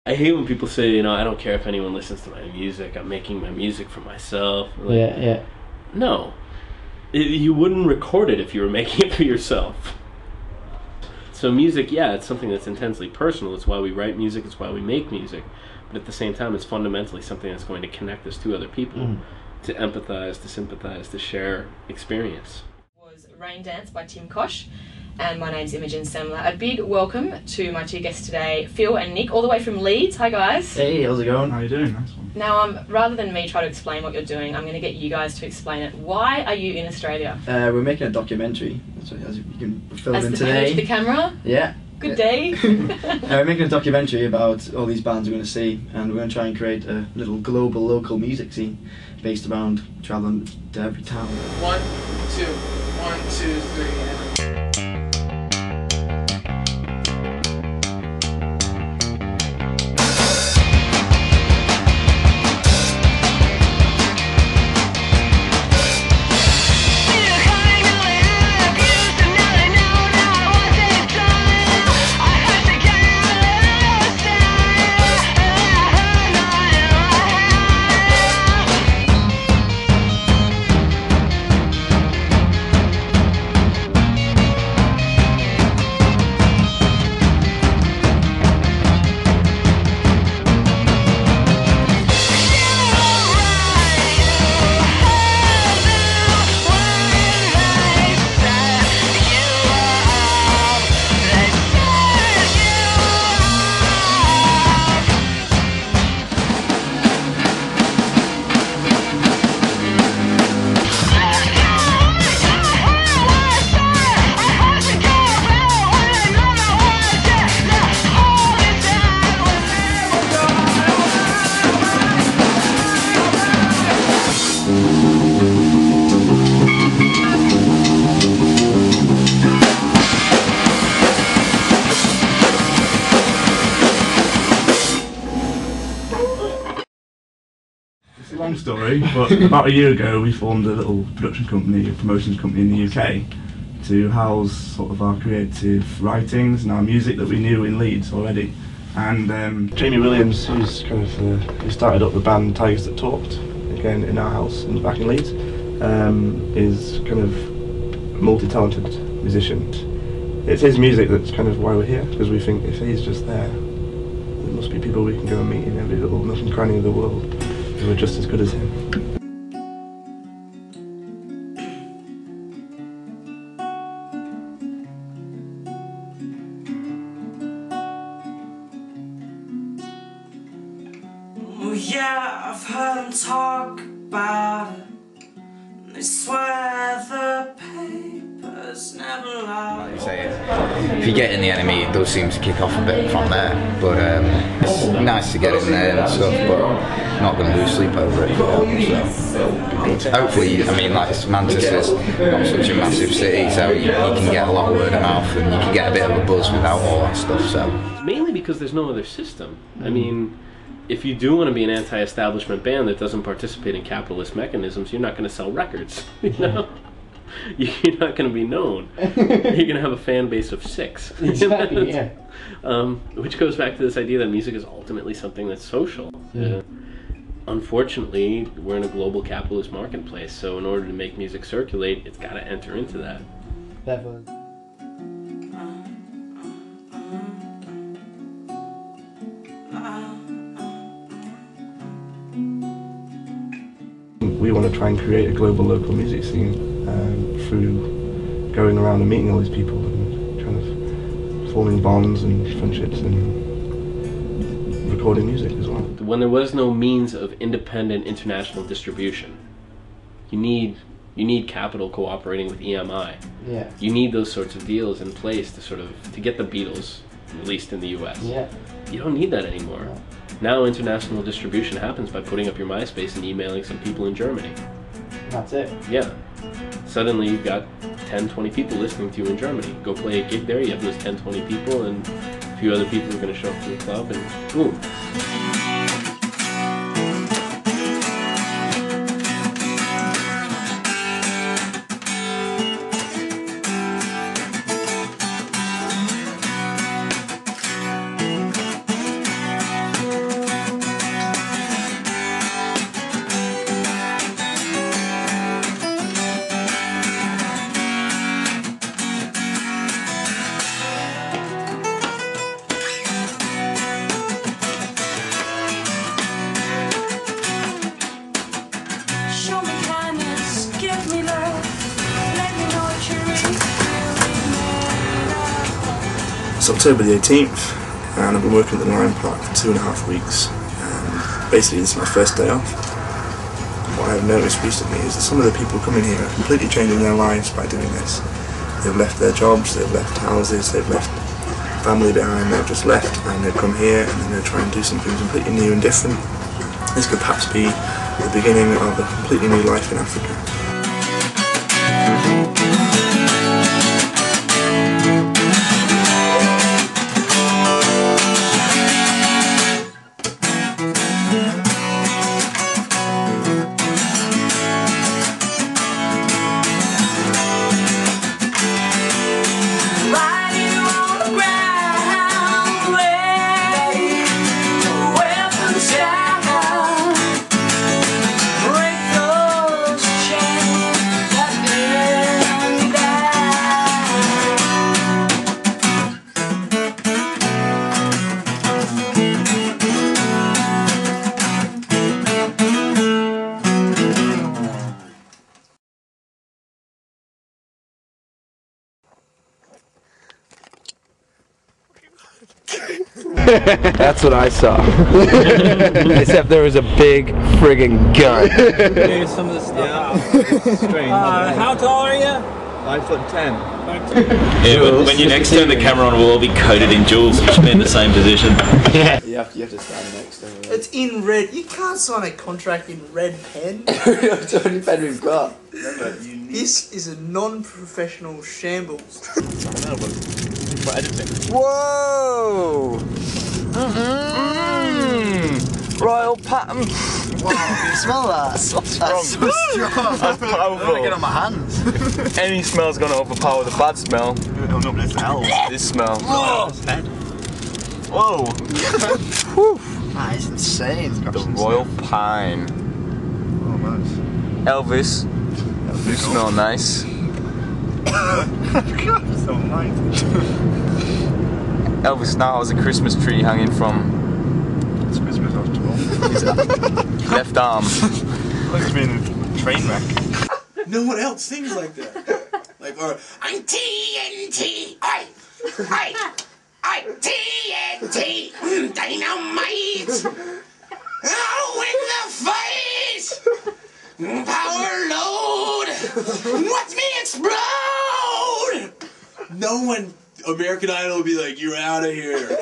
I hate when people say, you know, I don't care if anyone listens to my music. I'm making my music for myself. Like, yeah. No. You wouldn't record it if you were making it for yourself. So music, yeah, it's something that's intensely personal. It's why we write music. It's why we make music. But at the same time, it's fundamentally something that's going to connect us to other people, to empathize, to sympathize, to share experience. Was Rain Dance by Tim Kosh, and my name's Imogen Semler. A big welcome to my two guests today, Phil and Nick, all the way from Leeds. Hi guys. Hey, how's it going? How are you doing? Nice one. Now, rather than me try to explain what you're doing, I'm going to get you guys to explain it. Why are you in Australia? We're making a documentary, so as you can film in As today. the camera? Yeah. Good day. We're making a documentary about all these bands we're going to see, and we're going to try and create a little global local music scene based around travelling to every town. 1, 2, 1, 2, 3, and... It's a long story, but about a year ago we formed a little production company, a promotions company in the UK to house sort of our creative writings and our music that we knew in Leeds already. And Jamie Williams, who's kind of who started up the band Tigers That Talked, again in our house back in Leeds, is kind of a multi-talented musician. It's his music that's kind of why we're here, because we think if he's just there must be people we can go and meet in every little nook and cranny of the world who are just as good as him. Oh yeah, I've heard them talk about it. They swear the papers never lie. You say if you get in the enemy, it does seem to kick off a bit from there. But it's nice to get in there and stuff, but not going to lose sleep over it. So hopefully, I mean, like Manchester's not such a massive city, so you can get a lot of word of mouth and you can get a bit of a buzz without all that stuff. So mainly because there's no other system. I mean, if you do want to be an anti-establishment band that doesn't participate in capitalist mechanisms, you're not going to sell records. You know, you're not going to be known. You're going to have a fan base of 6. Exactly. Yeah. Which goes back to this idea that music is ultimately something that's social. Unfortunately, we're in a global capitalist marketplace, so in order to make music circulate, it's got to enter into that. Definitely. We want to try and create a global local music scene through going around and meeting all these people and kind of forming bonds and friendships and recording music as well. When there was no means of independent international distribution, you need capital cooperating with EMI. Yeah. You need those sorts of deals in place to get the Beatles released in the US. Yeah. You don't need that anymore. No. Now international distribution happens by putting up your MySpace and emailing some people in Germany. That's it. Yeah. Suddenly you've got 10, 20 people listening to you in Germany. Go play a gig there, you have those 10, 20 people, and a few other people are going to show up to the club, and boom. It's October the 18th, and I've been working at the Lion Park for 2.5 weeks. Basically, this is my first day off. What I've noticed recently is that some of the people coming here are completely changing their lives by doing this. They've left their jobs, they've left houses, they've left family behind, they've just left, and they've come here and they're going to try and do something completely new and different. This could perhaps be the beginning of a completely new life in Africa. That's what I saw. Except there was a big friggin' gun. Here's some of the stuff. How tall are you? 5'10". When you next turn the camera on, we'll all be coated in jewels. You should be in the same position. Yeah. You have to stand next to him. It's in red. You can't sign a contract in red pen. That's the only pen we've got. This is a non-professional shambles. Whoa! Royal pattern. Wow, can you smell that? That's so strong. That's so strong. That's powerful. I want to get on my hands. Any smell's gonna overpower the bad smell. Oh no, that's hell. This smell. Oh. Whoa! That is insane. The Royal Pine. Oh, nice. Elvis, you smell nice. So nice. Elvis now has a Christmas tree hanging from It's Christmas after all. his left arm. Looks me in a train wreck. No one else sings like that. Like, or I'm TNT. I'm TNT. Dynamite. Oh, in the face. Power load. Watch me explode. No one. American Idol would be like, you're out of here.